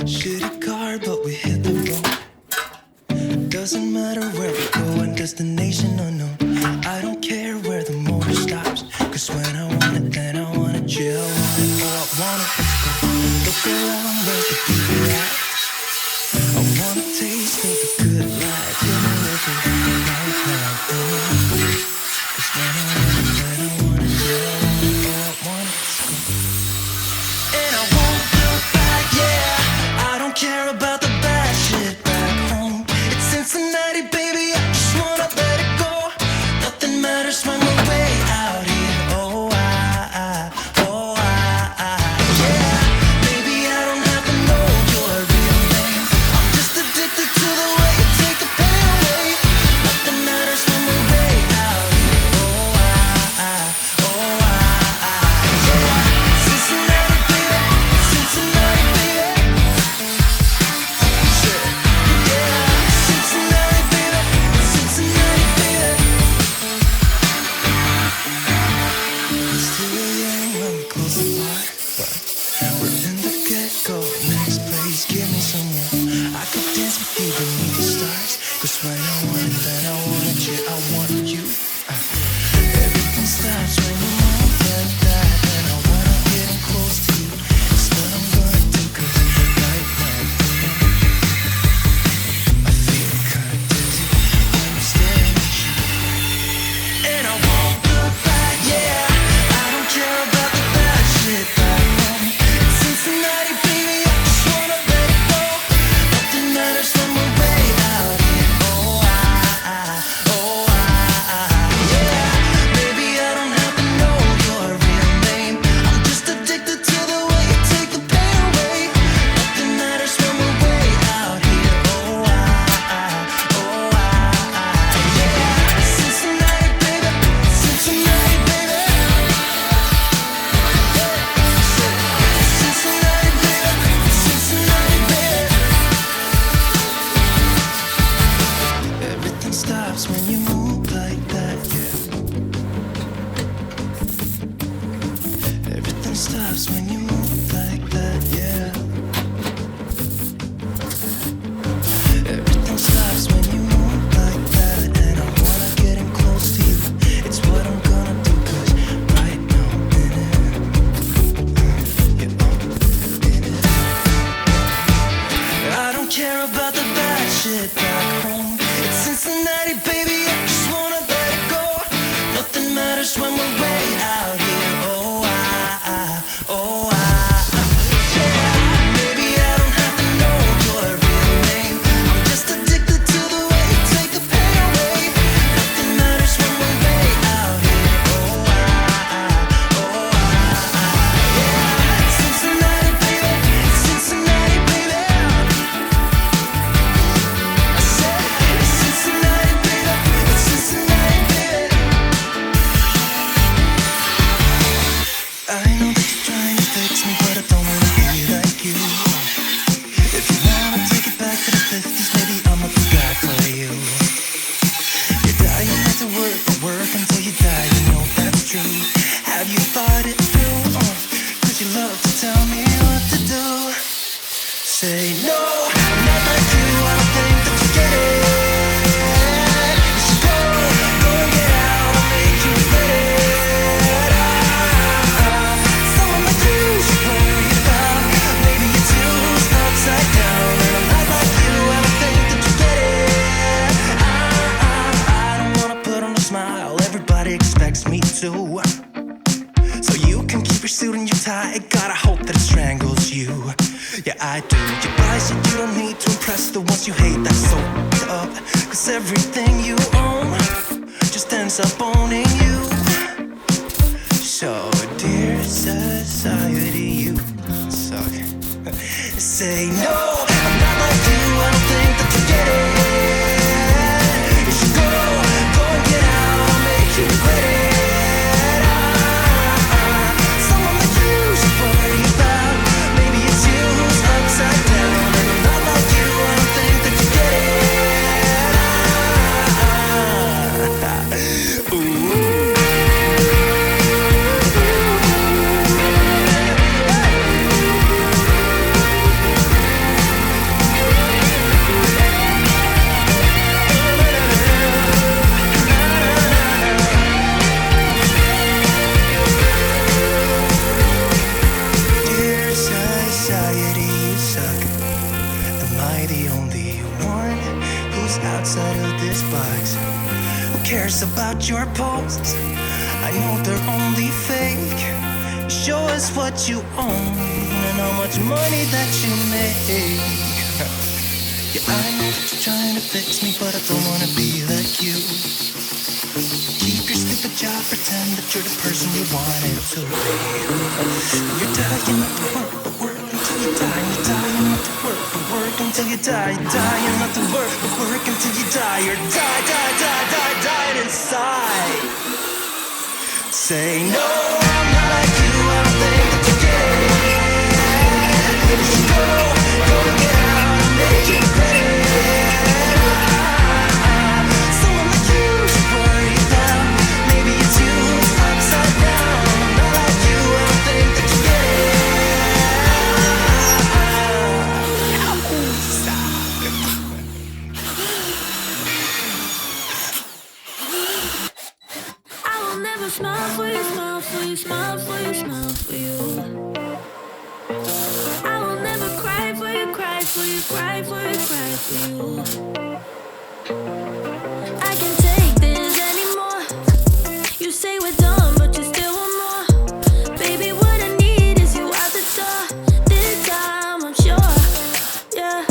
Shitty car, but we hit the road. Doesn't matter where we go, and destination unknown. I don't care where the motor stops, cause when I want it, then I want it. Yeah, I want it, oh, I want it. Let's go. Look around, where's the people at? I wanna taste of the good life. Give me everything right now. Cause when I want it, then I want it. Yeah, I want it, oh, I want it. Let's go. And I won't look back, yeah. I don't care about the bad shit back home. It's Cincinnati, baby, I just wanna let it go. Nothing matters when we're way out here. Oh, yeah. Maybe I don't have to know your real name. I'm just addicted to the way you take the pain away. Nothing matters when we're way out here. Yeah. Cincinnati, baby, Cincinnati, baby. Yeah, Cincinnati, baby, Cincinnati, baby. It's still young when we close the bar, but we're in the get-go. Next place, give me some more. I could dance with you beneath the stars, cause when I want it, then I want it. Yeah, I want you. Everything stops when you move like that, and I wanna get in close to you. It's what I'm gonna do, cause right now, I feel kinda dizzy when I'm staring at you. And I won't look back, yeah. I don't care about the bad shit back home. It's Cincinnati, baby, I just wanna let it go. Nothing matters when we're way out here. Yeah. Maybe I don't have to know your real name. I'm just addicted to the way you take the pain away. Nothing matters when we're way out here. Yeah. Cincinnati, baby, Cincinnati, baby. Cincinnati, baby, Cincinnati, baby. Everything stops when you move like that, yeah. Everything stops when you move like that, yeah. Everything stops when you move like that, and I wanna get in close to you. It's what I'm gonna do, cause right now I'm in it. Yeah, I'm in it. I don't care about the bad shit back home. It's Cincinnati, baby, I just wanna let it go. Nothing matters when we're way out here. Yeah. Maybe I don't have to know your real name. I'm just addicted to the way you take the pain away. Nothing matters when we're way out here. Yeah. Cincinnati, baby, Cincinnati, baby. I said Cincinnati, baby, Cincinnati, baby. I know that you're trying to fix me, but I don't wanna be like you. If you wanna take it back to the 50s, maybe I'm not the guy for you. You're dying not to work until you die, you know that's true. Have you thought it through? Cause you love to tell me what to do. Say no, I'm not like you, I don't think that you get it. You should go and get out, I'll make you regret it. Someone like you should worry about. Maybe it's you who's upside down, and I'm not like you, I don't think that you get it. I don't wanna put on a smile, everybody expects me to. So you can keep your suit and your tie, gotta hope that it strangles you. Yeah, I do. You buy shit you don't need to impress the ones you hate, that's so up. Cause everything you own just ends up owning you. So dear society, you suck. Say no, I'm not like you, I don't think that you get it. You should go and get out, I'll make you regret it. Someone like you should worry about. Maybe it's you who's upside down, and I'm not like you, I don't think that you get it. Ooh. outside of this box. Who cares about your posts? I know they're only fake. Show us what you own and how much money that you make. Yeah, I know that you're trying to fix me, but I don't wanna be like you. Keep your stupid job, pretend that you're the person you wanted to be. You're dying not to work until you die. You're dying not to work until you die. You're dying not to work until you die. You're dying inside. Say no, I'm not like you. I don't think that you get it. You should go and get out and make it better. Someone like you should worry about. Maybe it's you upside down. I'm not like you. I don't think that you get it. Stop. I will never smile for you, smile for you, smile for you, smile for you. I will never cry for you, cry for you, cry for you, cry for you. I can't take this anymore. You say we're done, but you still want more. Baby, what I need is you out the door. This time I'm sure, yeah,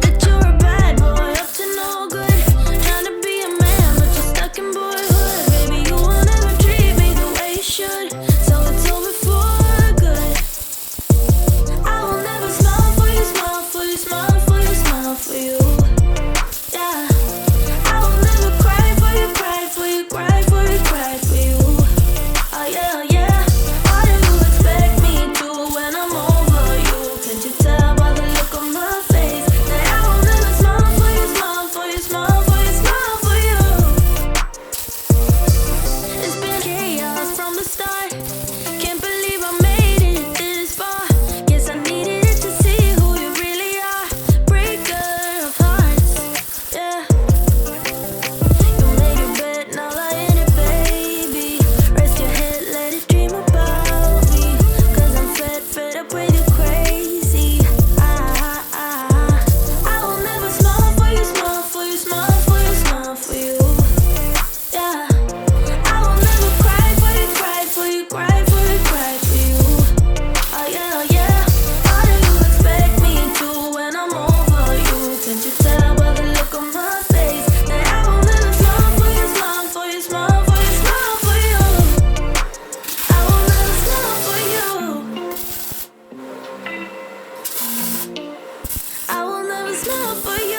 that you're a bad boy up to no good. Trying to be a man, but you're stuck in boyhood. Baby, you won't ever treat me the way you should. So it's over for good. I will never smile for you, smile for you, smile for you, smile for you. Yeah. I will never cry for you, cry for you, cry for you, cry for you. Oh yeah, yeah. What do you expect me to when I'm over you? Can't you tell by the look on my face that I will never smile for you, smile for you, smile for you, smile for you? It's been chaos from the start. Can't believe I made it this far. Guess I needed it to see who you really are. Breaker of hearts, yeah. You made your bed, now lie in it, baby. Rest your head, let it dream about me. Cause I'm fed up with you crazy. I will never smile for you, smile for you, smile for you, smile for you. Yeah. I will never cry for you, cry for you, cry for you, cry for you. Oh yeah, yeah. What do you expect me to when I'm over you? Can't you tell by the look on my face that I will never smile for you, smile for you, smile for you, smile for you? I will never smile for you. I will never smile for you.